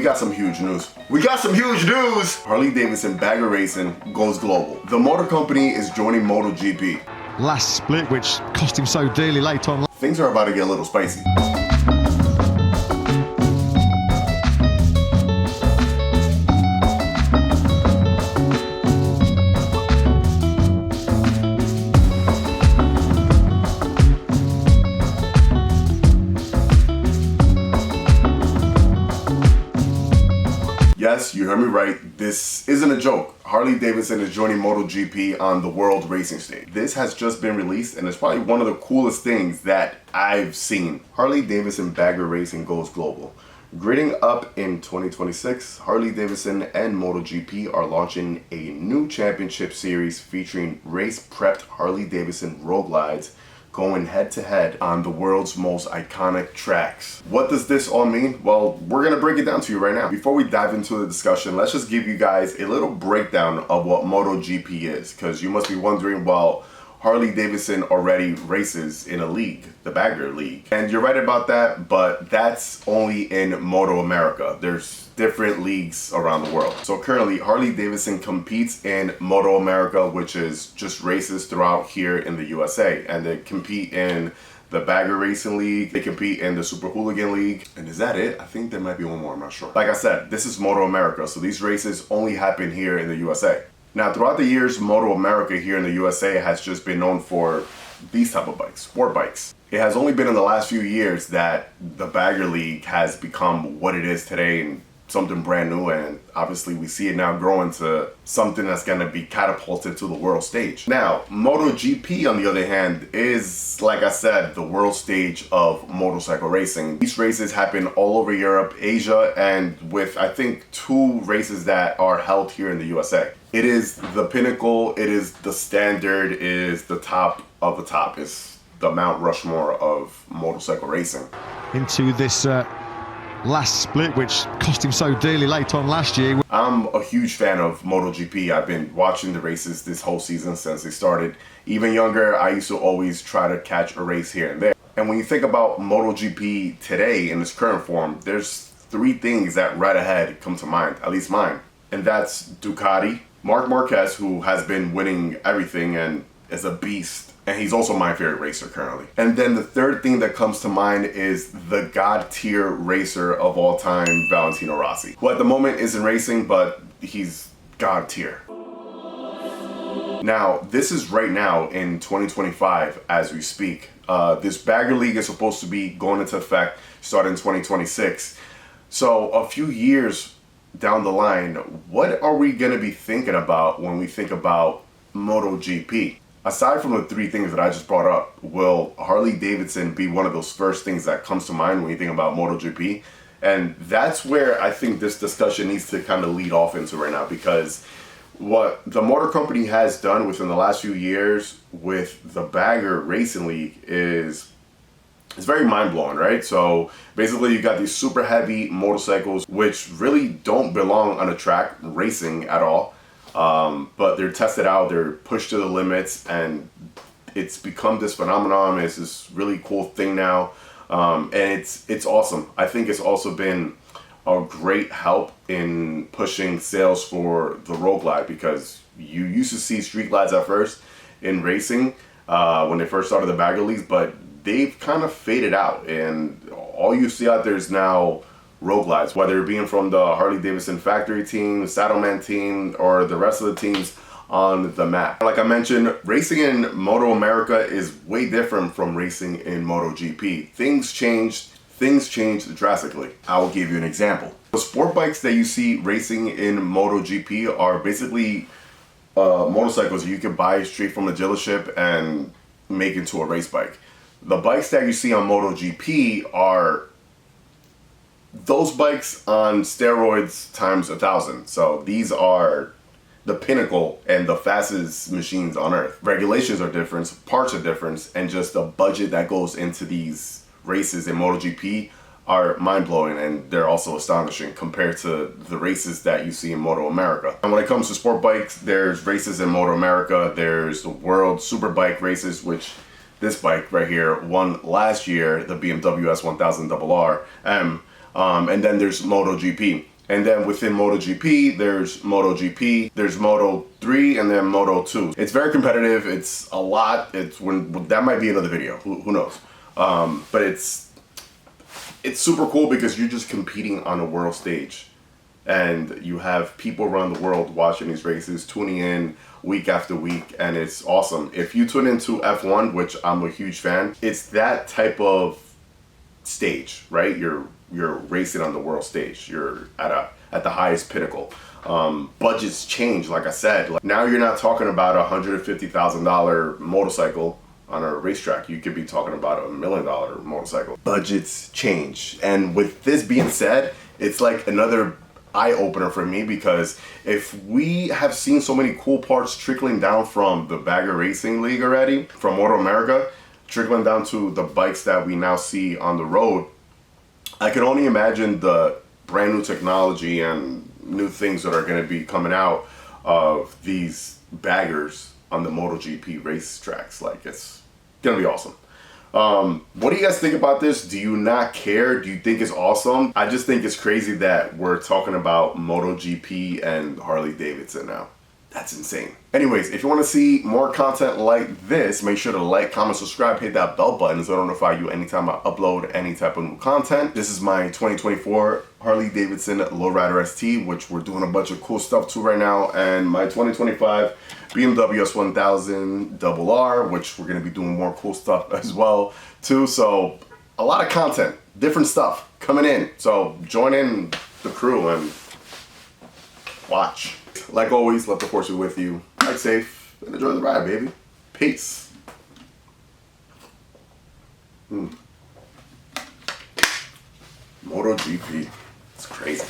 got some huge news. Harley Davidson Bagger Racing goes global. The motor company is joining Moto GP. Last split, which cost him so dearly late on. Things are about to get a little spicy. Yes, you heard me right. This isn't a joke. Harley Davidson is joining Moto GP on the world racing stage. This has just been released and it's probably one of the coolest things that I've seen. Harley Davidson Bagger Racing goes global. Grading up in 2026, Harley Davidson and Moto GP are launching a new championship series featuring race-prepped Harley Davidson road glides going head-to-head on the world's most iconic tracks. What does this all mean? Well, we're gonna break it down to you right now. Before we dive into the discussion, let's just give you guys a little breakdown of what Moto GP is, because you must be wondering, well, Harley Davidson already races in a league, the Bagger League. And you're right about that, but that's only in Moto America. There's different leagues around the world. So currently, Harley Davidson competes in Moto America, which is just races throughout here in the USA. And they compete in the Bagger Racing League, they compete in the Super Hooligan League. And is that it? I think there might be one more, I'm not sure. Like I said, this is Moto America, so these races only happen here in the USA. Now, throughout the years, Moto America here in the USA has just been known for these type of bikes, sport bikes. It has only been in the last few years that the Bagger League has become what it is today and something brand new, and obviously we see it now growing to something that's going to be catapulted to the world stage. Now, Moto GP, on the other hand, is, like I said, the world stage of motorcycle racing. These races happen all over Europe, Asia, and with, I think, 2 races that are held here in the USA. It is the pinnacle, it is the standard, it is the top of the top. It's the Mount Rushmore of motorcycle racing. Into this last split, which cost him so dearly late on last year. I'm a huge fan of MotoGP. I've been watching the races this whole season since they started. Even younger, I used to always try to catch a race here and there. And when you think about MotoGP today in its current form, there's 3 things that right ahead come to mind, at least mine. And that's Ducati, Marc Marquez, who has been winning everything and is a beast. And he's also my favorite racer currently. And then the third thing that comes to mind is the god tier racer of all time, Valentino Rossi, who at the moment isn't racing, but he's god tier. Now, this is right now in 2025 as we speak. This Bagger League is supposed to be going into effect starting in 2026. So a few years down the line, what are we gonna be thinking about when we think about MotoGP? Aside from the 3 things that I just brought up, will Harley Davidson be one of those first things that comes to mind when you think about MotoGP? And that's where I think this discussion needs to kind of lead off into right now, because what the motor company has done within the last few years with the Bagger Racing League is very mind-blowing, right? So basically you got these super heavy motorcycles which really don't belong on a track racing at all. But they're tested out, they're pushed to the limits, and it's become this phenomenon. It's this really cool thing now, and it's awesome. I think it's also been a great help in pushing sales for the road glide, because you used to see street glides at first in racing when they first started the Bagger Leagues, but they've kind of faded out, and all you see out there is now road glides, whether it being from the Harley Davidson factory team, the Saddleman team, or the rest of the teams on the map. Like I mentioned, racing in Moto America is way different from racing in MotoGP. Things changed drastically. I will give you an example. The sport bikes that you see racing in MotoGP are basically motorcycles you can buy straight from the dealership and make into a race bike. The bikes that you see on MotoGP are those bikes on steroids times 1,000. So these are the pinnacle and the fastest machines on earth. Regulations are different, parts are different, and just the budget that goes into these races in MotoGP are mind-blowing, and they're also astonishing compared to the races that you see in Moto America. And when it comes to sport bikes, there's races in Moto America, there's the World Superbike races, which this bike right here won last year, the BMW S1000RR. And then there's MotoGP. And then within Moto GP, there's Moto GP, there's Moto 3, and then Moto 2. It's very competitive. It's a lot. That might be another video. Who knows? But it's super cool because you're just competing on a world stage, and you have people around the world watching these races, tuning in week after week, and it's awesome. If you tune into F1, which I'm a huge fan, it's that type of stage, right? You're racing on the world stage. You're at the highest pinnacle. Budgets change, like I said. Like, now you're not talking about a $150,000 motorcycle on a racetrack. You could be talking about $1 million motorcycle. Budgets change. And with this being said, it's like another eye-opener for me, because if we have seen so many cool parts trickling down from the Bagger Racing League already, from Moto America, trickling down to the bikes that we now see on the road, I can only imagine the brand new technology and new things that are going to be coming out of these baggers on the MotoGP racetracks. Like, it's going to be awesome. What do you guys think about this? Do you not care? Do you think it's awesome? I just think it's crazy that we're talking about MotoGP and Harley Davidson now. That's insane. Anyways, if you want to see more content like this, make sure to like, comment, subscribe, hit that bell button so it'll notify you anytime I upload any type of new content. This is my 2024 Harley Davidson Lowrider ST, which we're doing a bunch of cool stuff to right now, and my 2025 BMW S1000 RR, which we're going to be doing more cool stuff as well too. So a lot of content, different stuff coming in. So join in the crew and watch. Like always, let the force be with you. Ride safe and enjoy the ride, baby. Peace. Moto GP. It's crazy.